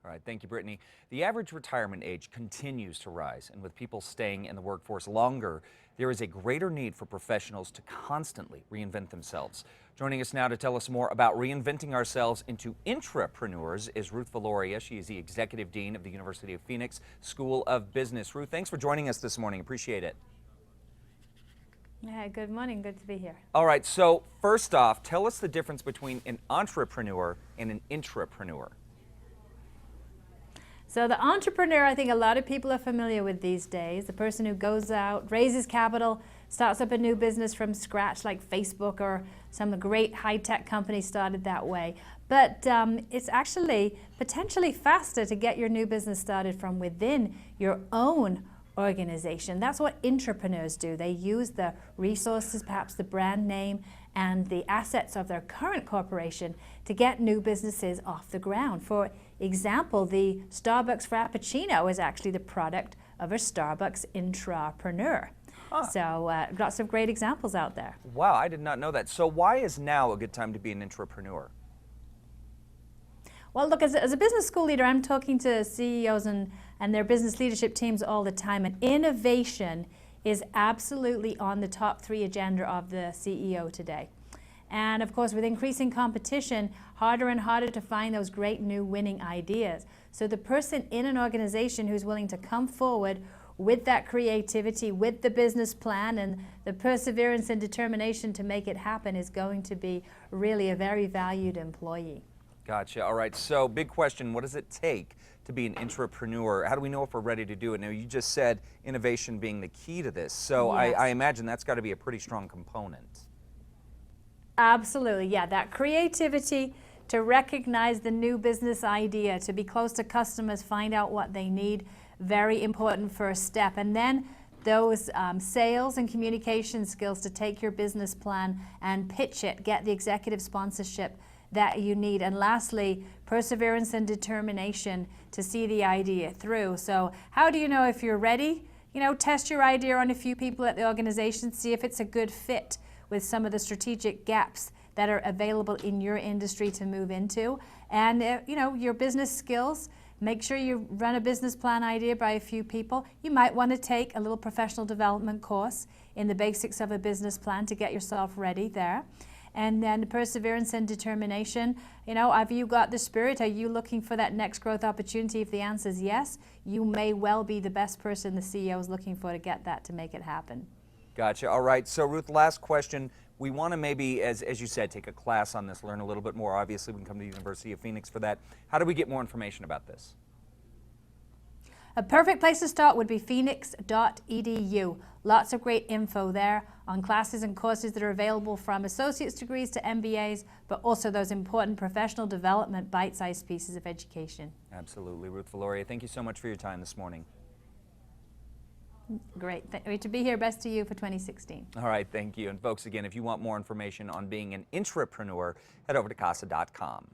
All right, thank you, Brittany. The average retirement age continues to rise, and with people staying in the workforce longer, there is a greater need for professionals to constantly reinvent themselves. Joining us now to tell us more about reinventing ourselves into intrapreneurs is Ruth Valoria. She is the Executive Dean of the University of Phoenix School of Business. Ruth, thanks for joining us this morning. Appreciate it. Yeah, good morning. Good to be here. All right, so first off, tell us the difference between an entrepreneur and an intrapreneur. So the entrepreneur, I think a lot of people are familiar with these days. The person who goes out, raises capital, starts up a new business from scratch like Facebook or some great high-tech companies started that way. But it's actually potentially faster to get your new business started from within your own organization. That's what intrapreneurs do. They use the resources, perhaps the brand name, and the assets of their current corporation to get new businesses off the ground. For example, the Starbucks Frappuccino is actually the product of a Starbucks intrapreneur. So lots of great examples out there. Wow, I did not know that. So why is now a good time to be an intrapreneur? Well, look, as a business school leader, I'm talking to CEOs and their business leadership teams all the time, and innovation is absolutely on the top 3 agenda of the CEO today. And of course, with increasing competition, harder and harder to find those great new winning ideas. So the person in an organization who's willing to come forward with that creativity, with the business plan and the perseverance and determination to make it happen is going to be really a very valued employee. Gotcha. All right. So big question, what does it take to be an intrapreneur? How do we know if we're ready to do it? Now, you just said innovation being the key to this. So Yes. I imagine that's got to be a pretty strong component. Absolutely. Yeah, that creativity to recognize the new business idea, to be close to customers, find out what they need. Very important first step. And then those sales and communication skills to take your business plan and pitch it, get the executive sponsorship that you need. And lastly, perseverance and determination to see the idea through. So how do you know if you're ready? You know, test your idea on a few people at the organization, see if it's a good fit with some of the strategic gaps that are available in your industry to move into. And you know, your business skills, make sure you run a business plan idea by a few people. You might want to take a little professional development course in the basics of a business plan to get yourself ready there. And then perseverance and determination. You know, have you got the spirit? Are you looking for that next growth opportunity? If the answer is yes, you may well be the best person the CEO is looking for to get that, to make it happen. Gotcha. All right. So Ruth, last question. We want to maybe, as you said, take a class on this, learn a little bit more. Obviously, we can come to the University of Phoenix for that. How do we get more information about this? A perfect place to start would be phoenix.edu. Lots of great info there on classes and courses that are available from associate's degrees to MBAs, but also those important professional development bite-sized pieces of education. Absolutely. Ruth Valoria, thank you so much for your time this morning. Great. Great to be here. Best to you for 2016. All right. Thank you. And folks, again, if you want more information on being an intrapreneur, head over to casa.com.